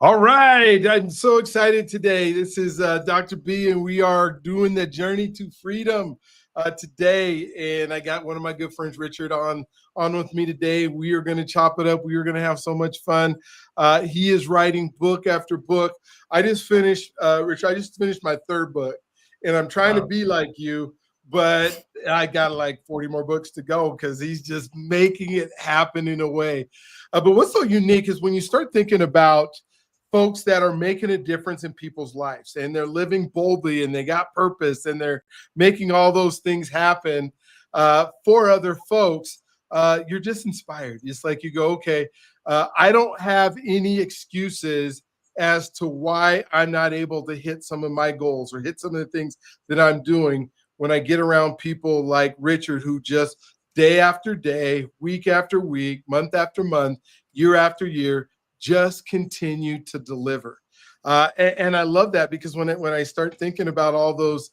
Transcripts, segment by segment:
All right. I'm so excited today. This is Dr. B, and we are doing the journey to freedom today. And I got one of my good friends, Richard, on with me today. We are going to chop it up. We are going to have so much fun. He is writing book after book. I just finished, Richard, I just finished my third book, and I'm trying to be like you, but I got like 40 more books to go because he's just making it happen in a way. But what's so unique is when you start thinking about folks that are making a difference in people's lives, and they're living boldly, and they got purpose, and they're making all those things happen for other folks. You're just inspired. It's like you go, okay, I don't have any excuses as to why I'm not able to hit some of my goals or hit some of the things that I'm doing when I get around people like Richard, who just day after day, week after week, month after month, year after year, just continue to deliver. And I love that, because when I start thinking about all those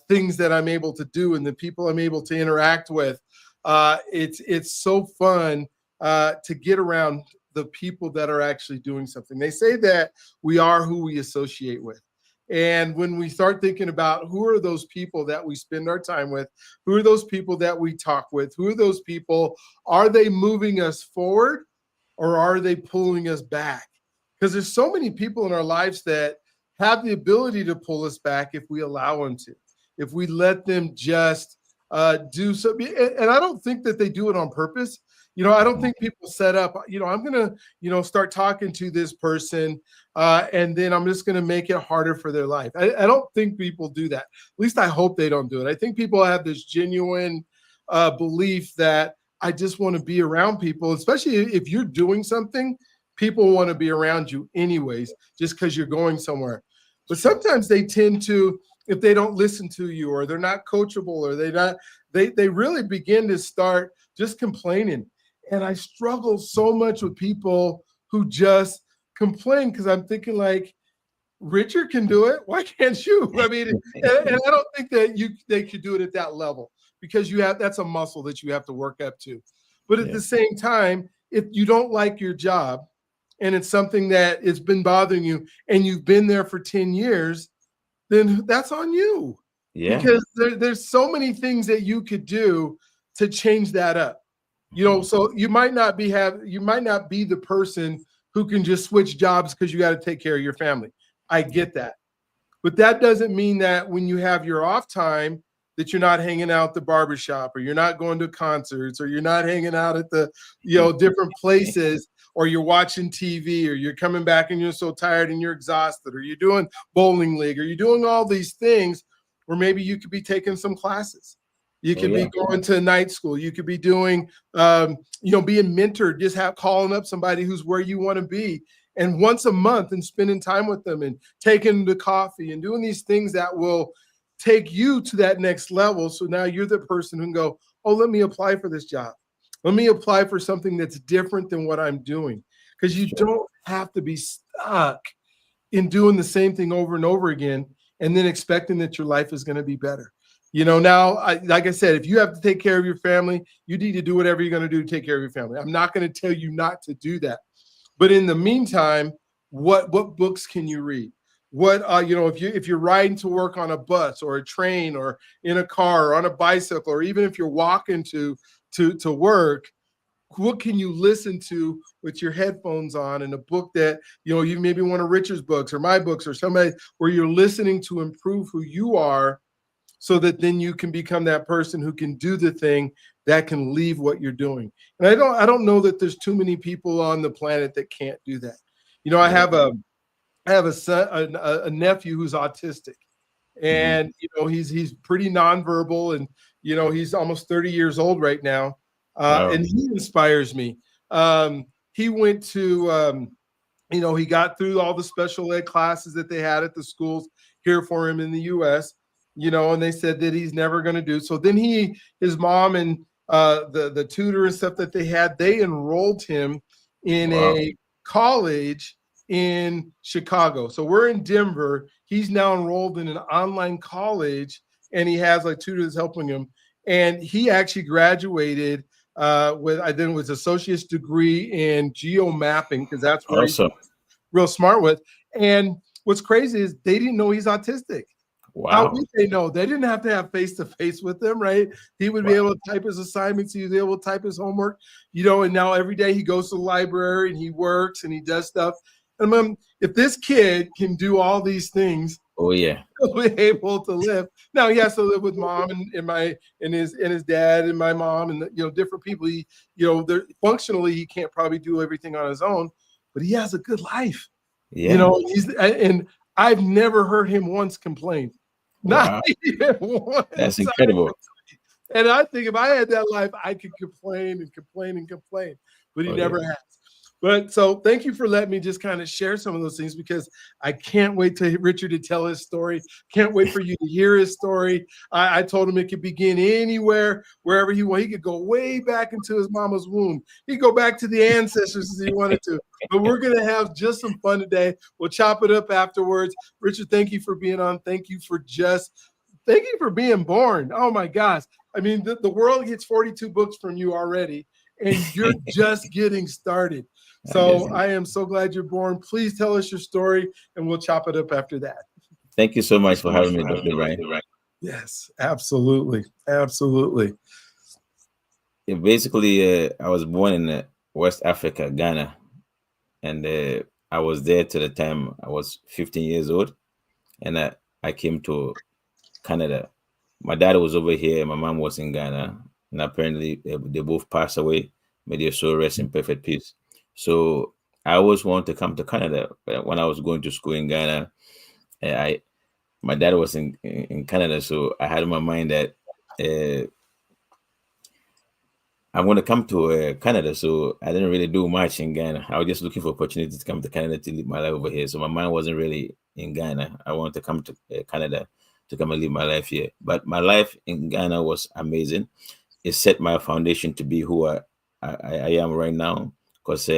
things that I'm able to do and the people I'm able to interact with, it's so fun to get around the people that are actually doing something. They say that we are who we associate with. And when we start thinking about who are those people that we spend our time with, who are those people that we talk with, who are those people, are they moving us forward, or are they pulling us back? Because there's so many people in our lives that have the ability to pull us back if we allow them to, if we let them just do something. And I don't think that they do it on purpose. I don't think people set up, I'm going to, start talking to this person and then I'm just going to make it harder for their life. I don't think people do that. At least I hope they don't do it. I think people have this genuine belief that I just want to be around people, especially if you're doing something, people want to be around you anyways, just because you're going somewhere. But sometimes they tend to, if they don't listen to you, or they're not coachable, or they really begin to start just complaining. And I struggle so much with people who just complain, because I'm thinking like, Richard can do it. Why can't you? I mean, and I don't think that they could do it at that level, because that's a muscle that you have to work up to. But at the same time, if you don't like your job and it's something that it's been bothering you and you've been there for 10 years, then that's on you. Because there's so many things that you could do to change that up. So you might not be the person who can just switch jobs because you got to take care of your family. I get that. But that doesn't mean that when you have your off time that you're not hanging out at the barbershop, or you're not going to concerts, or you're not hanging out at the, different places, or you're watching TV, or you're coming back and you're so tired and you're exhausted, or you're doing bowling league, or you're doing all these things where maybe you could be taking some classes. You could be going to night school. You could be doing, being mentored, just calling up somebody who's where you want to be. And once a month, and spending time with them and taking them to coffee and doing these things that will take you to that next level. So now you're the person who can go, oh, let me apply for this job. Let me apply for something that's different than what I'm doing. Because you don't have to be stuck in doing the same thing over and over again and then expecting that your life is going to be better. Now, like I said, if you have to take care of your family, you need to do whatever you're going to do to take care of your family. I'm not going to tell you not to do that. But in the meantime, what books can you read? What if you're riding to work on a bus or a train or in a car or on a bicycle, or even if you're walking to work, what can you listen to with your headphones on, and a book that you maybe one of Richard's books or my books or somebody where you're listening to improve who you are, so that then you can become that person who can do the thing that can leave what you're doing. And I don't know that there's too many people on the planet that can't do that. I have a son, a nephew who's autistic, and he's pretty nonverbal, and he's almost 30 years old right now, and he inspires me. He went to he got through all the special ed classes that they had at the schools here for him in the U.S. And they said that he's never going to do. So then his mom and the tutor and stuff that they had, they enrolled him in a college in Chicago. So we're in Denver. He's now enrolled in an online college, and he has like tutors helping him. And he actually graduated with, I think it was associate's degree in geomapping, because that's where he's real smart with. And what's crazy is they didn't know he's autistic. How Wow. would they know? They didn't have to have face to face with him, right? He would be Wow. able to type his assignments. He was able to type his homework, and now every day he goes to the library and he works and he does stuff. And if this kid can do all these things, Oh yeah. he'll be able to live. Now he has to live with mom and his dad and my mom and different people. Functionally he can't probably do everything on his own, but he has a good life. Yeah. And I've never heard him once complain. Not Wow. even one That's time. incredible. And I think if I had that life, I could complain and complain and complain, but he Oh yeah. never has. But so thank you for letting me just kind of share some of those things, because I can't wait to Richard to tell his story. Can't wait for you to hear his story. I told him it could begin anywhere, wherever he want. He could go way back into his mama's womb. He could go back to the ancestors if he wanted to. But we're going to have just some fun today. We'll chop it up afterwards. Richard, thank you for being on. Thank you for being born. Oh my gosh. I mean, the world gets 42 books from you already, and you're just getting started. I guess. So I am so glad you're born. Please tell us your story, and we'll chop it up after that. Thank you so much for having me, Dr. Ryan. Yes, absolutely. Absolutely. Yeah, basically, I was born in West Africa, Ghana, and I was there to the time I was 15 years old, and I came to Canada. My dad was over here, my mom was in Ghana, and apparently they both passed away. May their soul rest in perfect peace. So I always wanted to come to Canada. When I was going to school in Ghana, I my dad was in Canada, so I had in my mind that uh, I'm going to come to Canada. So I didn't really do much in Ghana. I was just looking for opportunities to come to Canada to live my life over here. So my mind wasn't really in Ghana. I wanted to come to Canada to come and live my life here. But my life in Ghana was amazing. It set my foundation to be who I am right now. Because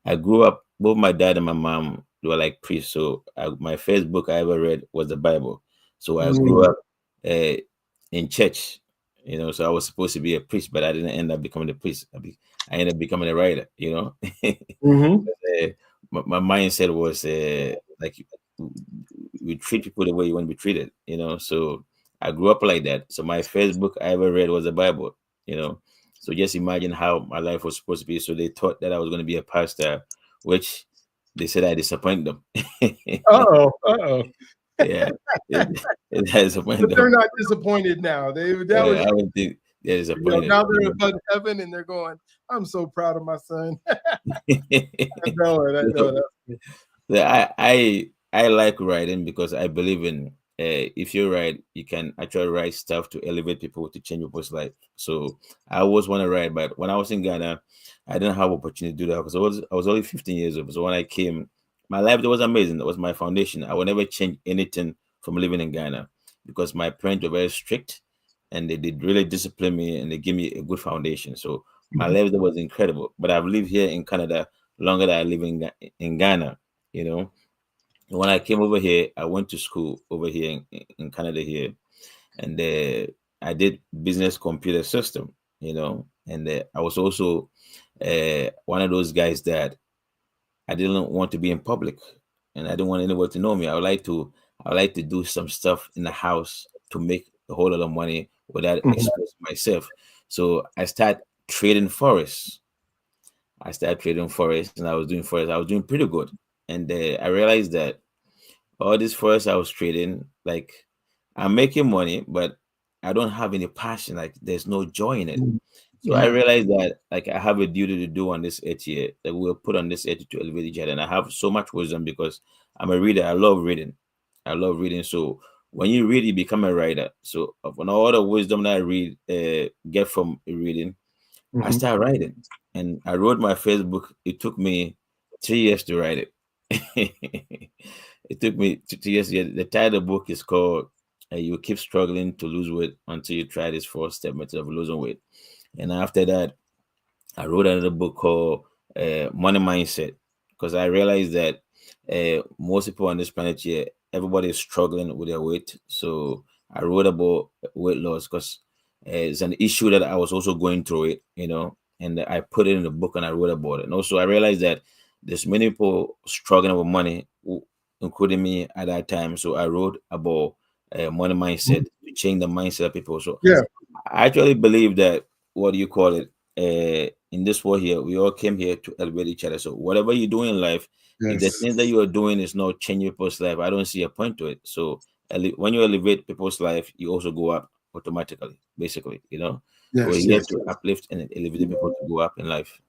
I grew up, both my dad and my mom, they were like priests. So my first book I ever read was the Bible. So I grew up uh, in church, so I was supposed to be a priest, but I didn't end up becoming a priest. I ended up becoming a writer, Mm-hmm. My mindset was like we treat people the way you want to be treated, So I grew up like that. So my first book I ever read was the Bible, you know. So just imagine how my life was supposed to be. So they thought that I was going to be a pastor, which they said I disappointed them. Uh-oh. Yeah, it has disappointed But they're them. not disappointed now. That was I don't think they're disappointed. now they're above heaven and they're going, I'm so proud of my son. I know it. I know So, it. I like writing because I believe in if you write, you can actually write stuff to elevate people, to change people's life. So I always want to write, but when I was in Ghana, I didn't have opportunity to do that because I was only 15 years old. So when I came, my life that was amazing. That was my foundation. I would never change anything from living in Ghana because my parents were very strict and they did really discipline me and they gave me a good foundation. So my life that was incredible. But I've lived here in Canada longer than I live in Ghana, you know. When I came over here, I went to school over here in Canada here, and I did business computer system, and I was also one of those guys that I didn't want to be in public, and I didn't want anyone to know me. I would like to do some stuff in the house to make a whole lot of money without Mhm. exposing myself. So I started trading forex. And I was doing forex. I was doing pretty good, and I realized that all this forex I was trading, like I'm making money, but I don't have any passion. Like there's no joy in it. So I Yeah. realized that like I have a duty to do on this earth here that we'll put on this earth to elevate each other. And I have so much wisdom because I'm a reader. I love reading. I love reading. So when you read, you become a writer. So from all the wisdom that I read, get from reading, I Mhm. started writing. And I wrote my first book. It took me 3 years to write it. It took me 2 years. The title of the book is called "You Keep Struggling to Lose Weight Until You Try This Four-Step Method of Losing Weight." And after that, I wrote another book called Money Mindset because I realized that most people on this planet here, everybody is struggling with their weight. So I wrote about weight loss because it's an issue that I was also going through it, and I put it in the book and I wrote about it. And also I realized that there's many people struggling with money, including me at that time. So I wrote about money mindset to change the mindset of people. So Yeah. I actually believe that, what do you call it? In this world here, we all came here to elevate each other. So whatever you do in life, if the Yes. things that you are doing is not changing people's life, I don't see a point to it. So when you elevate people's life, you also go up automatically, basically. So we're Yes. here Yes. to uplift and elevate people to go up in life.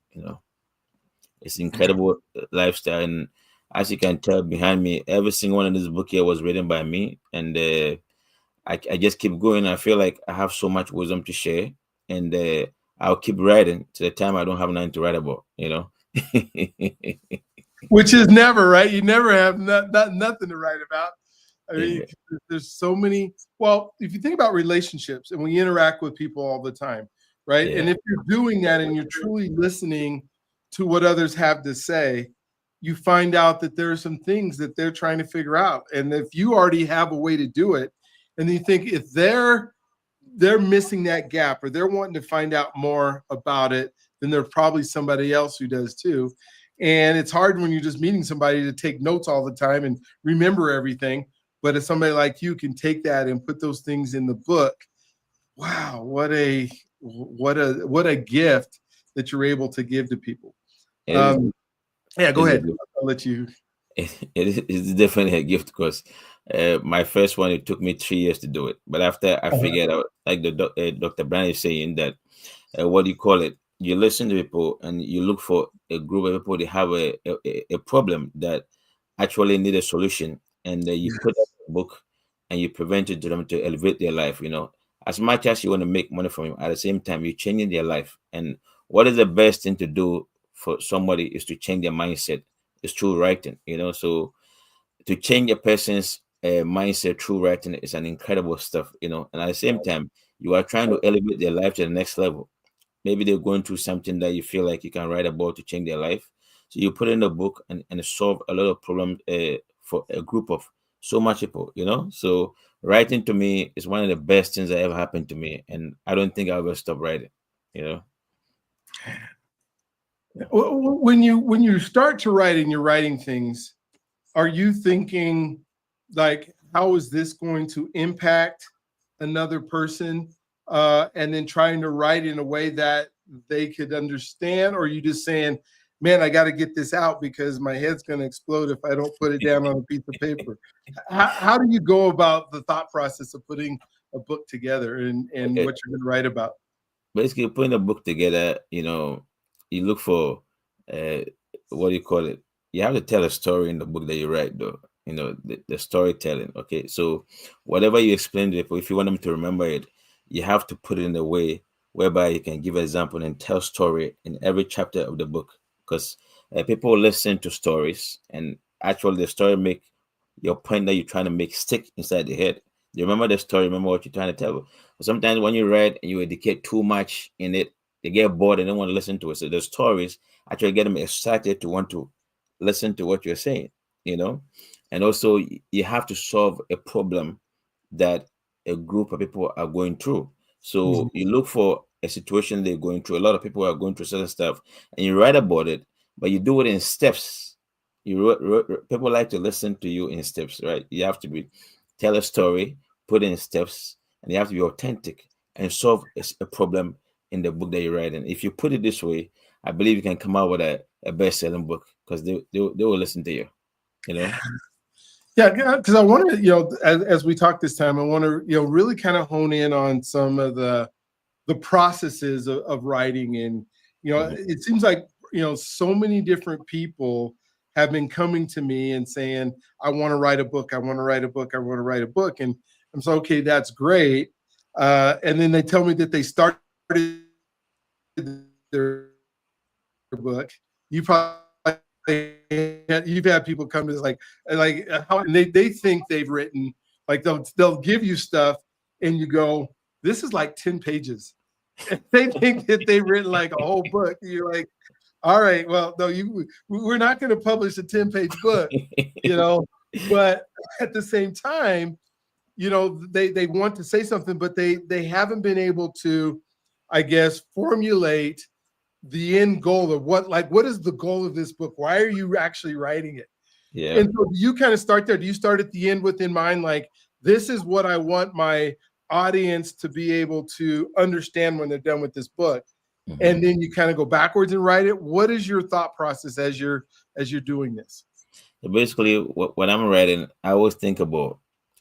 It's incredible lifestyle, and as you can tell behind me, every single one of this book here was written by me, and I just keep going. I feel like I have so much wisdom to share, and I'll keep writing to the time I don't have nothing to write about. Which is never right. You never have nothing to write about. I mean, Yeah, there's so many. Well, if you think about relationships, and we interact with people all the time, right? And yeah, if you're doing that and you're truly listening to what others have to say, you find out that there are some things that they're trying to figure out. And if you already have a way to do it, and you think if they're missing that gap or they're wanting to find out more about it, then there's probably somebody else who does too. And it's hard when you're just meeting somebody to take notes all the time and remember everything. But if somebody like you can take that and put those things in the book, wow, what a gift that you're able to give to people. it is. Yeah, go It's a ahead. gift. I'll let you. It's definitely a gift because my first one, it took me 3 years to do it, but after I figured out, like Dr. Brand is saying, that what do you call it? You listen to people and you look for a group of people that have a problem that actually need a solution, and you put that Yes. in a book and you prevent it to them to elevate their life. As much as you want to make money from them, at the same time you're changing their life. And what is the best thing to do for somebody is to change their mindset. It's through writing. So to change a person's mindset through writing is an incredible stuff. And at the same time, you are trying to elevate their life to the next level. Maybe they're going through something that you feel like you can write about to change their life. So you put in a book and solve a lot of problems for a group of so much people. So writing to me is one of the best things that ever happened to me. And I don't think I'll ever stop writing, you know? When you start to write and you're writing things, are you thinking like, how is this going to impact another person? And then trying to write in a way that they could understand, or are you just saying, man, I got to get this out because my head's going to explode if I don't put it down on a piece of paper? How do you go about the thought process of putting a book together and Okay. what you're going to write about? Basically, putting a book together, you look for uh, what do you call it? You have to tell a story in the book that you write, though. The storytelling. Okay, so whatever you explain to people, if you want them to remember it, you have to put it in a way whereby you can give an example and tell story in every chapter of the book. Because people listen to stories, and actually, the story make your point that you're trying to make stick inside the head. You remember the story, remember what you're trying to tell. But sometimes when you read and you educate too much in it, they get bored and don't want to listen to it. So the stories actually get them excited to want to listen to what you're saying. And also you have to solve a problem that a group of people are going through. So Mhm. you look for a situation they're going through. A lot of people are going through certain stuff, and you write about it, but you do it in steps. People like to listen to you in steps, right? You have to tell a story, put in steps, and you have to be authentic and solve a problem in the book that you're writing. If you put it this way, I believe you can come out with a best-selling book because they will listen to you. You know. Yeah, because I want to, as we talk this time, I want to, really kind of hone in on some of the processes of writing. And Mhm. it seems like so many different people have been coming to me and saying, I want to write a book, I want to write a book, I want to write a book. And I'm so, okay, that's great. And then they tell me that they started their book. You probably you've had people come to this like how, and they think they've written, like they'll give you stuff and you go, this is like 10 pages. They think that they've written like a whole book. You're like, all right, well, no, we're not going to publish a 10-page book, you know. But at the same time, they want to say something, but they haven't been able to, I guess, formulate the end goal of what is the goal of this book? Why are you actually writing it? Yeah. And so you kind of start there. Do you start at the end with in mind, like, this is what I want my audience to be able to understand when they're done with this book? Mm-hmm. And then you kind of go backwards and write it. What is your thought process as you're doing this? Basically, when I'm writing, I always think about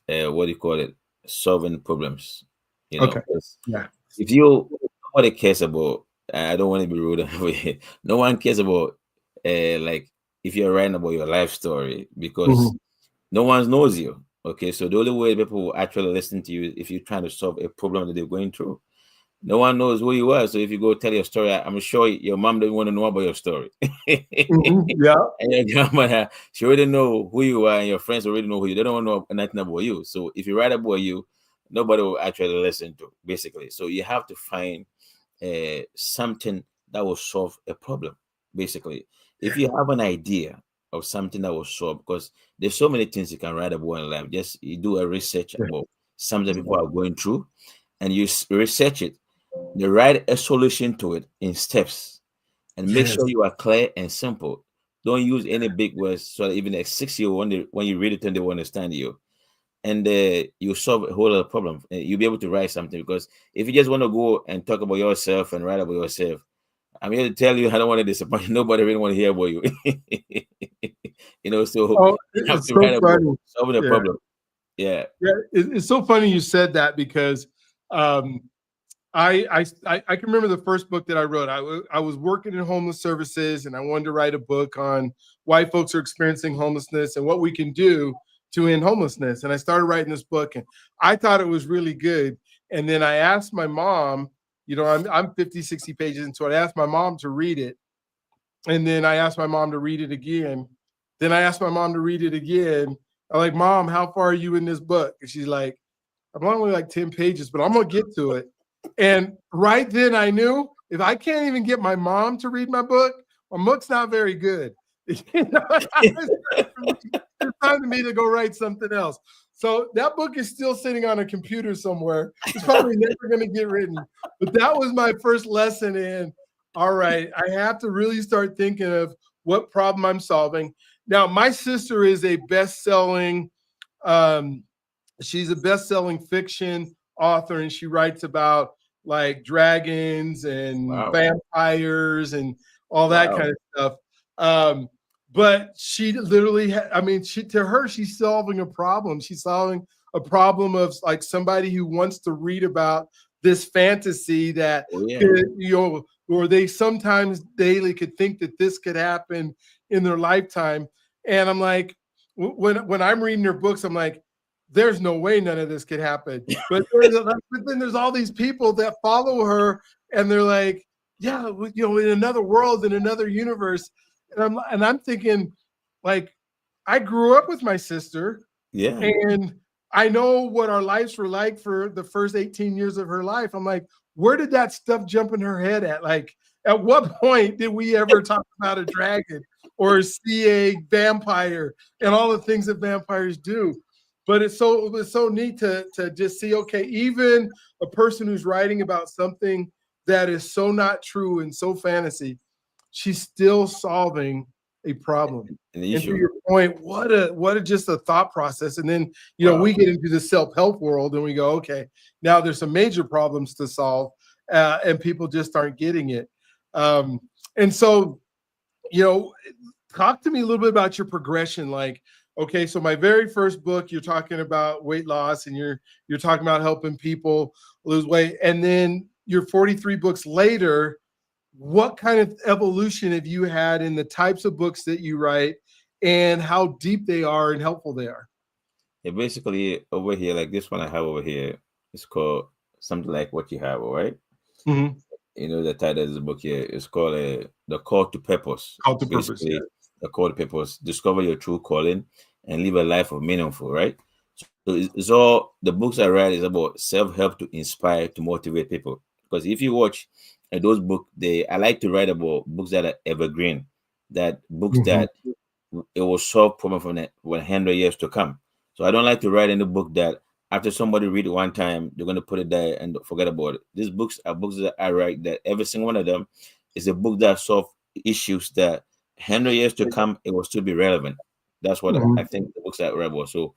what do you call it, solving problems. Okay. Yeah. If nobody cares about, I don't want to be rude. No one cares about, like, if you're writing about your life story, because no one knows you. Okay, so the only way people will actually listen to you is if you're trying to solve a problem that they're going through. No one knows who you are. So if you go tell your story, I'm sure your mom doesn't want to know about your story. Yeah. And your grandmother, she already know who you are, and your friends already know who you. They don't want to know nothing about you. So if you write about you, nobody will actually listen to, basically. So you have to find something that will solve a problem, basically. If you have an idea of something that will solve, because there's so many things you can write about in life. Just you do a research about something people are going through, and you research it. You write a solution to it in steps, and make sure you are clear and simple. Don't use any big words so that even a 6-year-old, when you read it, and they will understand you. And you solve a whole lot of problem. You'll be able to write something, because if you just want to go and talk about yourself and write about yourself, I'm here to tell you, I don't want to disappoint you. Nobody really want to hear about you. So you have It's to so write about funny. solving a problem. Yeah. It's so funny you said that, because I can remember the first book that I wrote. I was working in homeless services, and I wanted to write a book on why folks are experiencing homelessness and what we can do to end homelessness. And I started writing this book, and I thought it was really good. And then I asked my mom, I'm 50, 60 pages into it. I asked my mom to read it. And then I asked my mom to read it again. Then I asked my mom to read it again. I'm like, Mom, how far are you in this book? And she's like, I'm only like 10 pages, but I'm going to get to it. And right then I knew, if I can't even get my mom to read my book's not very good. It's time for me to go write something else. So that book is still sitting on a computer somewhere. It's probably never going to get written. But that was my first lesson in, all right, I have to really start thinking of what problem I'm solving. Now, my sister is a best-selling she's a best-selling fiction author, and she writes about like dragons and vampires and all that kind of stuff. But she literally, to her, she's solving a problem. She's solving a problem of like somebody who wants to read about this fantasy that could, or they sometimes daily could think that this could happen in their lifetime. And I'm like, when I'm reading her books, I'm like, there's no way none of this could happen. But then there's all these people that follow her, and they're like, yeah, in another world, in another universe. And I'm thinking, like, I grew up with my sister, and I know what our lives were like for the first 18 years of her life. I'm like, where did that stuff jump in her head at? Like, at what point did we ever talk about a dragon or see a vampire and all the things that vampires do? But it was so neat to just see, okay, even a person who's writing about something that is so not true and so fantasy, she's still solving a problem. And to your point, what a just a thought process. And then, we get into the self-help world, and we go, okay, now there's some major problems to solve, and people just aren't getting it. And so, talk to me a little bit about your progression. Like, okay, so my very first book, you're talking about weight loss, and you're talking about helping people lose weight. And then your 43 books later, what kind of evolution have you had in the types of books that you write, and how deep they are and helpful they are? Yeah, basically over here, like this one I have over here, it's called something like what you have, all right? Mm-hmm. The title of the book here is called The Call to Purpose. Call to Purpose, yeah. The Call to Purpose. Discover your true calling and live a life of meaningful, right? So it's all, the books I write is about self-help to inspire, to motivate people. Because if you watch those books, I like to write about books that are evergreen, that books that it will solve problem from 100 years to come. So I don't like to write in a book that after somebody read it one time, they're going to put it there and forget about it. These books are books that I write that every single one of them it's a book that solves issues that 100 years to come it will still be relevant. That's what I Mhm. think the books that I read about. So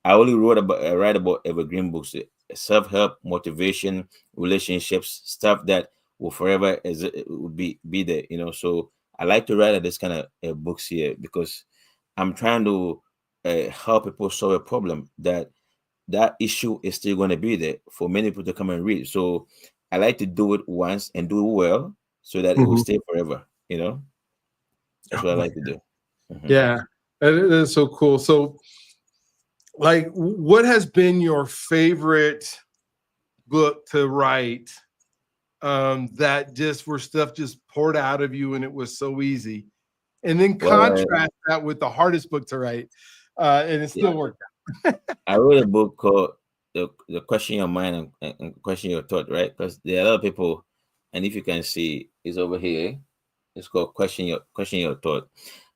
I only write about evergreen books, self help, motivation, relationships, stuff that will forever it will be there. So I like to write this kind of books here because I'm trying to help people solve a problem that issue is still going to be there for many people to come and read. So I like to do it once and do it well so that it will Mhm. stay forever. That's Oh what I my, like to do. Mhm. yeah, that is so cool. So, like, what has been your favorite book to write? That just where stuff just poured out of you and it was so easy, and then Well, contrast that with the hardest book to write, and it yeah, still worked I wrote a book called the Question Your Mind and Question Your Thought, right? Because there are a lot of people, and if you can see, it's over here. It's called Question Your Thought,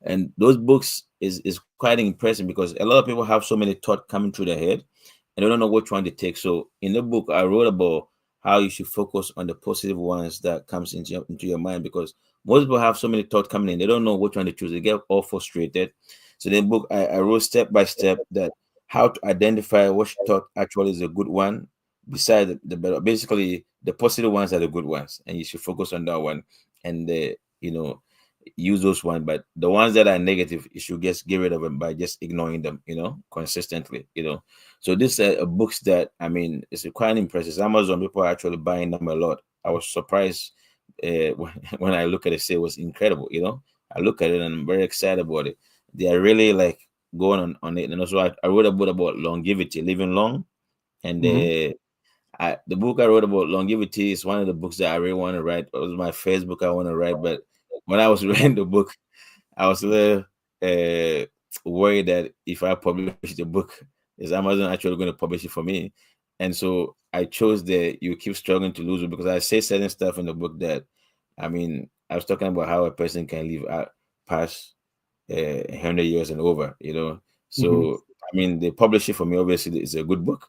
and those books is quite impressive because a lot of people have so many thoughts coming through their head, and they don't know which one to take. So in the book, I wrote about how you should focus on the positive ones that comes into your mind because most people have so many thoughts coming in, they don't know which one to choose. They get all frustrated. So in the book, I wrote step by step that how to identify which thought actually is a good one beside the better. Basically, the positive ones are the good ones, and you should focus on that one and you know use those ones. But the ones that are negative, you should just get rid of them by just ignoring them, consistently. So this books that I mean, it's quite impressive. Amazon people are actually buying them a lot. I was surprised when I look at it. Say it was incredible. I look at it and I'm very excited about it. They are really like going on it. And also, I wrote a book about longevity, living long, and out. the book I wrote about longevity is one of the books that I really want to write. It was my first book I want to write, but when I was writing the book, I was a little uh, worried that if I publish the book, is Amazon actually going to publish it for me? And so I chose the you keep struggling to lose it because I say certain stuff in the book that, I mean, I was talking about how a person can live out past 100 years and over. Mhm. So I mean, they publish it for me. Obviously, it's a good book.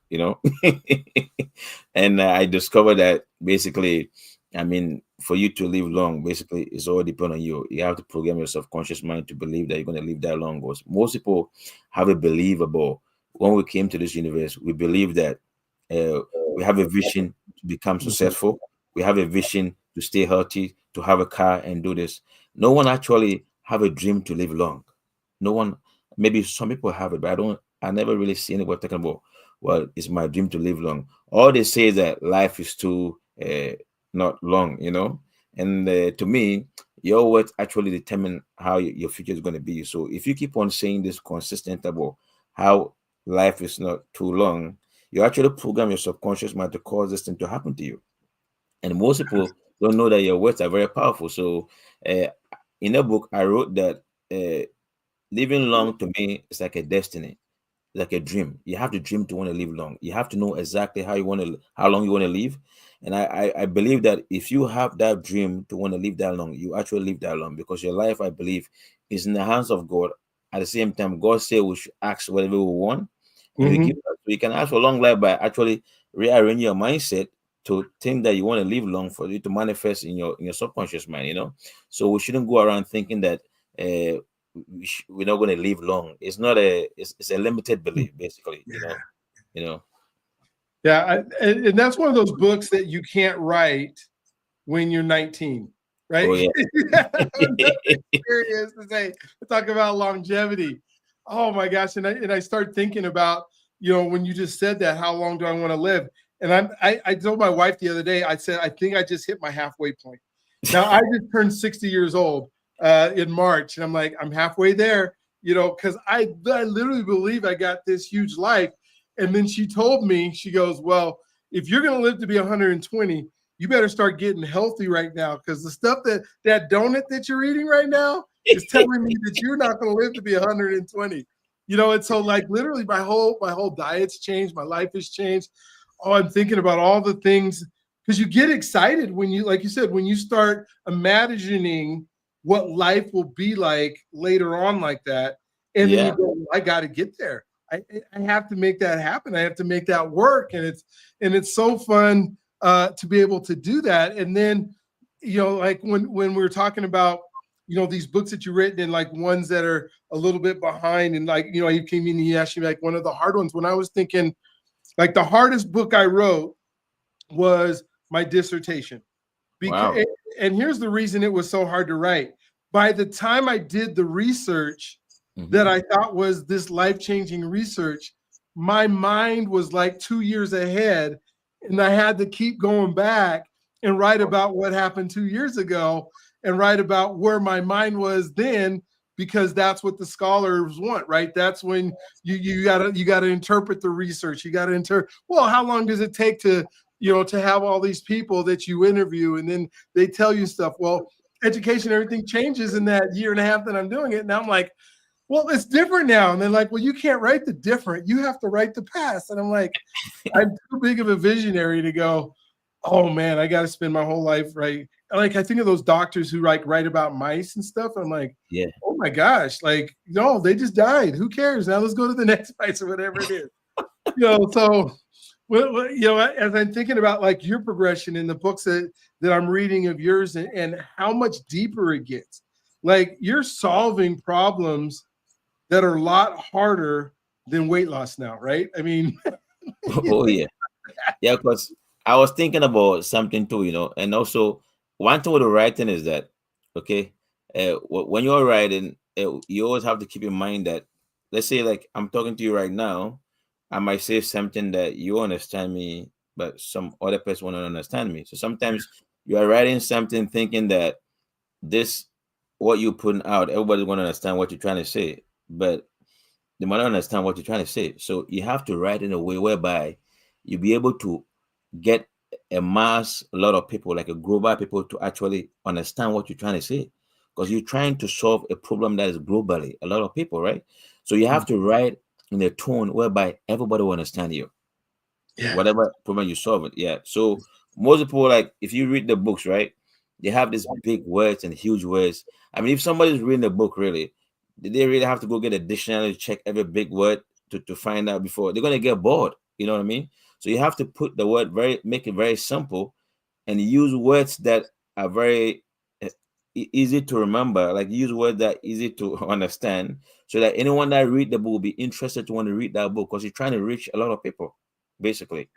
And I discovered that basically, I mean, for you to live long, basically, it's all depend on you. You have to program your subconscious mind to believe that you're going to live that long. Because most people have a belief about when we came to this universe, we believe that uh, we have a vision to become Mhm. successful. We have a vision to stay healthy, to have a car and do this. No one actually have a dream to live long. No one. Maybe some people have it, but I don't. I never really see anybody talking about. Well, it's my dream to live long. All they say is that life is too not long. And to me, your words actually determine how your future is going to be. So if you keep on saying this consistent about how life is not too long, you actually program your subconscious mind to cause this thing to happen to you. And most people don't know that your words are very powerful. So uh, in a book, I wrote that living long to me is like a destiny, like a dream. You have to dream to want to live long. You have to know exactly how long you want to live. And I believe that if you have that dream to want to live that long, you actually live that long because your life, I believe, is in the hands of God. At the same time, God said we should ask whatever we want, and we give Mhm. us. So you can ask for long life by actually rearranging your mindset to think that you want to live long for you to manifest in your subconscious mind. So we shouldn't go around thinking that we're not going to live long. It's a limited belief, basically. You know. Yeah, and that's one of those books that you can't write when you're 19, right? Oh yeah. Experience to say, talk about longevity. Oh my gosh. And I start thinking about, when you just said that, how long do I want to live? And I told my wife the other day, I said, I think I just hit my halfway point. Now I just turned 60 years old in March. And I'm like, I'm halfway there, because I literally believe I got this huge life. And then she told me, she goes, well, if you're going to live to be 120, you better start getting healthy right now because the stuff that donut that you're eating right now is telling me that you're not going to live to be 120. And so like literally my whole diet's changed, my life has changed. Oh, I'm thinking about all the things because you get excited when you, like you said, when you start imagining what life will be like later on like that, and then you Yeah. go, well, I got to get there. I have to make that happen. I have to make that work, and it's so fun to be able to do that. And then like when we were talking about, these books that you've written and like ones that are a little bit behind, and like, you came in and you asked me like one of the hard ones. When I was thinking, like the hardest book I wrote was my dissertation. Because, Wow. and here's the reason it was so hard to write. By the time I did the research that Mm-hmm. I thought was this life-changing research, my mind was like 2 years ahead, and I had to keep going back and write about what happened 2 years ago and write about where my mind was then, because that's what the scholars want, right? That's when you gotta interpret the research. You gotta interpret. Well, how long does it take to have all these people that you interview and then they tell you stuff? Well, education, everything changes in that year and a half that I'm doing it. And I'm like, well, it's different now. And they're like, well, you can't write the different. You have to write the past. And I'm like, I'm too big of a visionary to go, oh man, I got to spend my whole life right. Like I think of those doctors who like write about mice and stuff. I'm like, Yeah. oh my gosh, like no, they just died. Who cares? Now let's go to the next mice or whatever it is. So as I'm thinking about like your progression in the books that I'm reading of yours, and how much deeper it gets, like you're solving problems that are a lot harder than weight loss now, right? I mean, Oh yeah. Yeah, because I was thinking about something too, and also one thing with the writing is that, okay, when you're writing, you always have to keep in mind that, let's say, like I'm talking to you right now, I might say something that you understand me, but some other person won't understand me. So sometimes you are writing something thinking that this, what you're putting out, everybody's going to understand what you're trying to say, but they might not understand what you're trying to say. So you have to write in a way whereby you'll be able to get a lot of people, like a global people, to actually understand what you're trying to say, because you're trying to solve a problem that is globally a lot of people, right? So you have to write in a tone whereby everybody will understand you, yeah, whatever problem you solve it. Yeah. So most people, like if you read the books, right, they have these big words and huge words. I mean, if somebody's reading the book, really, did they really have to go get a dictionary to check every big word to find out? Before they're gonna get bored, you know what I mean? So you have to put the word make it very simple, and use words that are very easy to remember, like use words that are easy to understand, so that anyone that read the book will be interested to want to read that book, because you're trying to reach a lot of people, basically,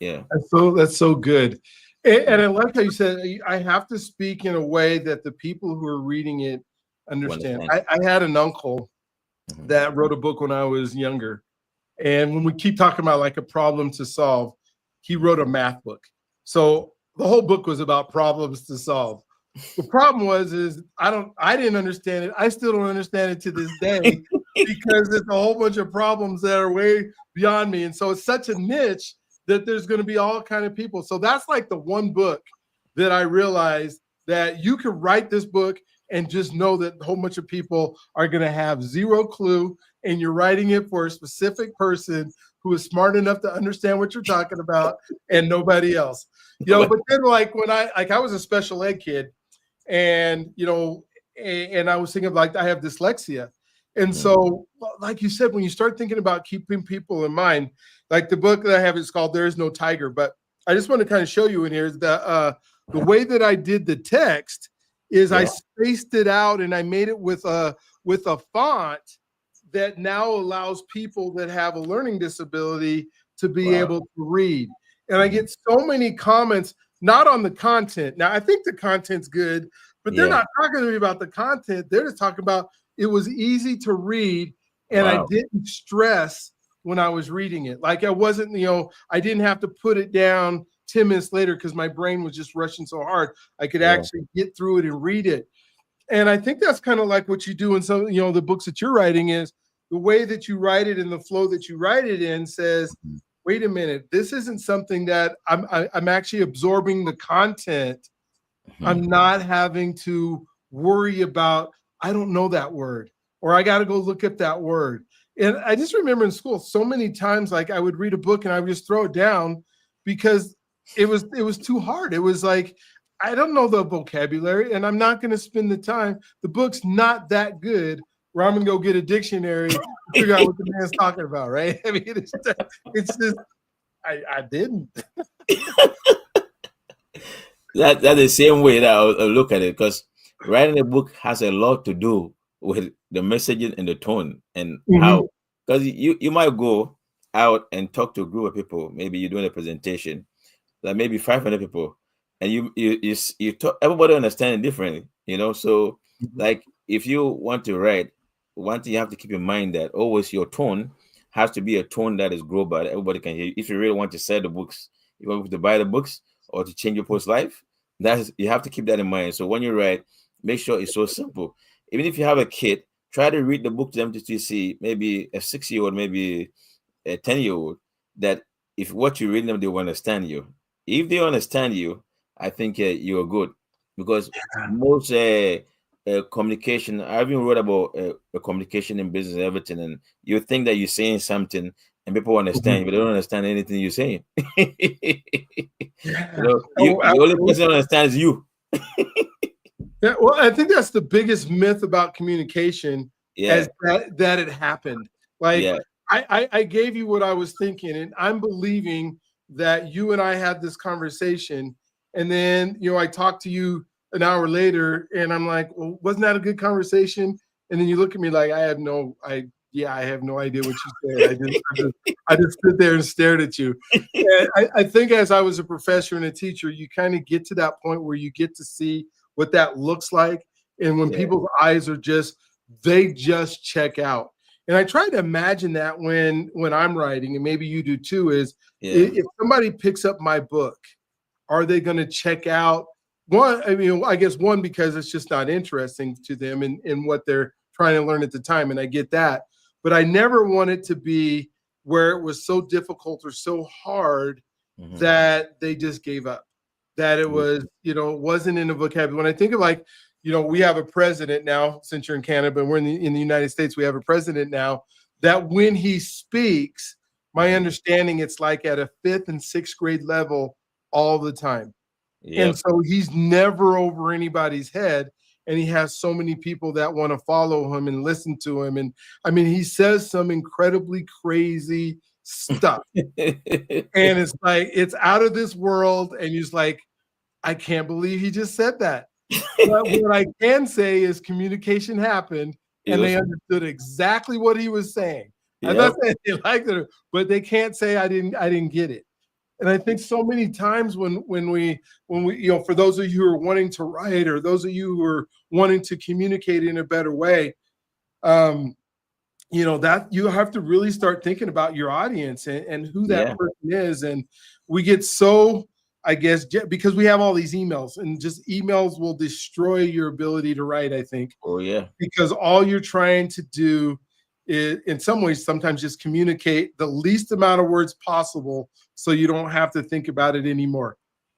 yeah. that's so good. And I like how you said I have to speak in a way that the people who are reading it To understand. understand. I had an uncle Mhm. that wrote a book when I was younger, and when we keep talking about like a problem to solve, he wrote a math book. So the whole book was about problems to solve. The problem is I didn't understand it. I still don't understand it to this day, because there's a whole bunch of problems that are way beyond me. And so it's such a niche that there's going to be all kind of people. So that's like the one book that I realized that you can write this book and just know that a whole bunch of people are going to have zero clue, and you're writing it for a specific person who is smart enough to understand what you're talking about, and nobody else. But then like when I was a special ed kid, and and I was thinking of like I have dyslexia. And Mhm. so, like you said, when you start thinking about keeping people in mind, like the book that I have is called "There Is No Tiger." But I just want to kind of show you in here is that the way that I did the text is I Yeah. spaced it out, and I made it with a font that now allows people that have a learning disability to be Wow. able to read. And I Mhm. get so many comments, not on the content. Now, I think the content's good, but they're Yeah. not talking to me about the content. They're just talking about it was easy to read, and I Wow. didn't stress when I was reading it. Like I wasn't, I didn't have to put it down 10 minutes later because my brain was just rushing so hard. I could Yeah. actually get through it and read it. And I think that's kind of like what you do in some, the books that you're writing, is the way that you write it and the flow that you write it in says, Mhm. wait a minute, this isn't something that I'm actually absorbing the content. I'm Mhm. not having to worry about, I don't know that word, or I got to go look up that word. And I just remember in school so many times, like I would read a book and I would just throw it down because it was too hard. It was like, I don't know the vocabulary and I'm not going to spend the time. The book's not that good where I'm going to go get a dictionary to figure out what the man's talking about, right? I mean, it's just, I didn't. That's the same way that I'll look at it, because writing a book has a lot to do with the messaging and the tone and Mhm. how, because you might go out and talk to a group of people. Maybe you're doing a presentation, like maybe 500 people, and you talk, everybody understand it differently, so Mhm. like if you want to write, one thing you have to keep in mind that always your tone has to be a tone that is global, that everybody can hear you. If you really want to sell the books, you want to buy the books or to change your post life, that's, you have to keep that in mind. So when you write, make sure it's so simple. Even if you have a kid, try to read the book to them to see, maybe a 6-year-old, maybe a 10-year-old, that if what you read them, they will understand you. If they understand you, I think you're good, because most communication. I even wrote about communication in business and everything, and you think that you're saying something and people understand, Mhm. but they don't understand anything you're saying. Yeah. You Oh, the only absolutely. person who understands you. Yeah, well, I think that's the biggest myth about communication, as Yeah, that it happened. Like yeah. I gave you what I was thinking, and I'm believing that you and I had this conversation, and then I talked to you an hour later, and I'm like, well, wasn't that a good conversation? And then you look at me like I have no idea what you said. I just stood there and stared at you. And I think as I was a professor and a teacher, you kind of get to that point where you get to see what that looks like. And when Yeah, people's eyes are they just check out. And I try to imagine that when I'm writing, and maybe you do too, is yeah, if somebody picks up my book, are they going to check out one? I mean, I guess one, because it's just not interesting to them in what they're trying to learn at the time. And I get that. But I never want it to be where it was so difficult or so hard hmm, that they just gave up, that it yeah, was, wasn't in the vocabulary. When I think of, like, we have a president now, since you're in Canada, but we're in the United States, we have a president now that when he speaks, my hmm, understanding, it's like at a fifth and sixth grade level all the time. And yep. so he's never over anybody's head. And he has so many people that want to follow him and listen to him. And I mean, he says some incredibly crazy stuff. And it's like, it's out of this world. And he's like, I can't believe he just said that. But what I can say is communication happened, It and they was, understood exactly what he was saying. I'm not yep, saying they liked it, but they can't say I didn't get it. And I think so many times when we for those of you who are wanting to write, or those of you who are wanting to communicate in a better way, um, that you have to really start thinking about your audience, and who that yeah. person is. And we get so, I guess, because we have all these emails, and just emails will destroy your ability to write, I think, Oh yeah. because all you're trying to do is, in some ways, sometimes just communicate the least amount of words possible so you don't have to think about it anymore.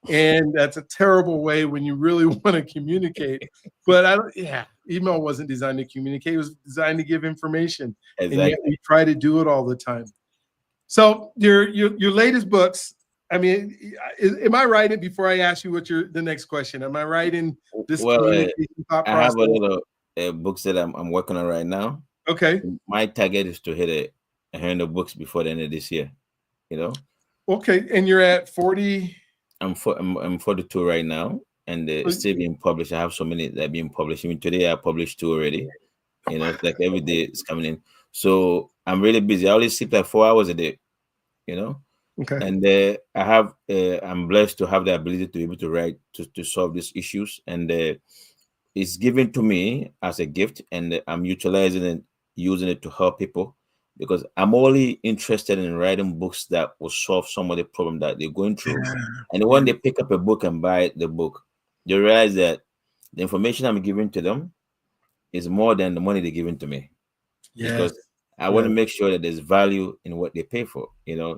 And that's a terrible way when you really want to communicate. But yeah, email wasn't designed to communicate, it was designed to give information. And yet Exactly. we try to do it all the time. So your latest books, I mean, am I right before I ask you what the next question? Am I right in this Well, communication thought I have a process? lot of books that I'm working on right now. Okay. My target is to hit 100 books before the end of this year. You know, Okay. And you're at 40. I'm 42 right now, and it's still being published. I have so many that are being published. Even today, I published 2 already. It's like every day it's coming in. So I'm really busy. I only sleep like 4 hours a day. You know, Okay. and I have I'm blessed to have the ability to be able to write to solve these issues, and it's given to me as a gift, and I'm utilizing it, using it to help people, because I'm only interested in writing books that will solve some of the problem that they're going through. And Yeah. when they pick up a book and buy the book, they realize that the information I'm giving to them is more than the money they're giving to me, Yes. because I want to Yes. make sure that there's value in what they pay for,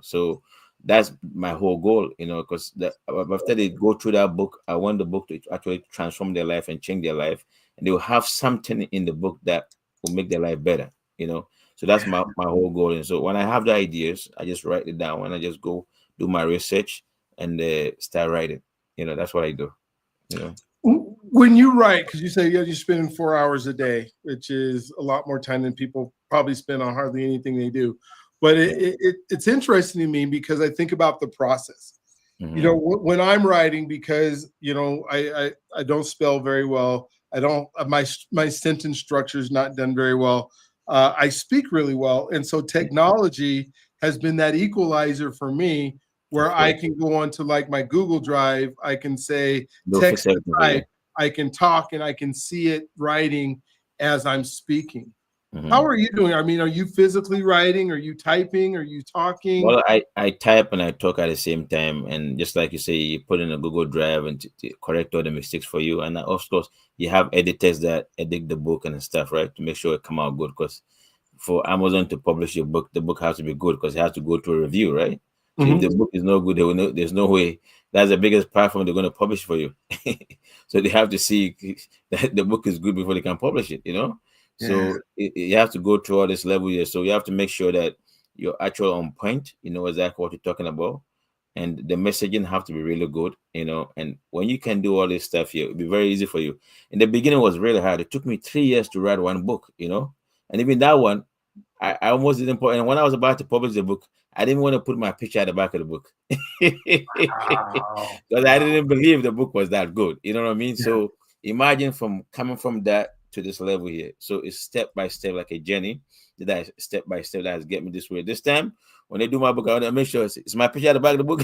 So that's my whole goal, because after they go through that book, I want the book to actually transform their life and change their life, and they will have something in the book that will make their life better, So that's my whole goal. And so when I have the ideas, I just write it down, and I just go do my research and start writing. That's what I do. You know. When you write, because you say, yeah, you're spending 4 hours a day, which is a lot more time than people probably spend on hardly anything they do. But Yeah. it's interesting to me because I think about the process. Hmm. when I'm writing, because I don't spell very well. I don't my sentence structure is not done very well. I speak really well, and so technology has been that equalizer for me, where Of I course, can go onto like my Google Drive. I can say they'll fix text to everything for you. type. I can talk, and I can see it writing as I'm speaking. How Hmm. are you doing? I mean, are you physically writing? Are you typing? Are you talking? Well, I type and I talk at the same time, and just like you say, you put in a Google Drive and to correct all the mistakes for you. And of course, you have editors that edit the book and stuff, right, to make sure it come out good. Because for Amazon to publish your book, the book has to be good because it has to go to a review, right? So if the Mhm. book is no good, they will know, there's no way that's the biggest platform they're going to publish for you. So they have to see that the book is good before they can publish it, you know? Yeah. So you have to go through all this level here. So you have to make sure that you're actually on point, you know exactly what you're talking about. And the messaging have to be really good, you know. And when you can do all this stuff here, it'll be very easy for you. In the beginning, it was really hard. It took me 3 years to write one book, you know. And even that one, I almost didn't put. And when I was about to publish the book, I didn't want to put my picture at the back of the book Wow. because I Wow. didn't believe the book was that good. You know what I mean? Yeah. So imagine from coming from that to this level here. So it's step by step, like a journey. That is step by step that has get me this way. This time, when they do my book, I want to make sure it's my picture at the back of the book.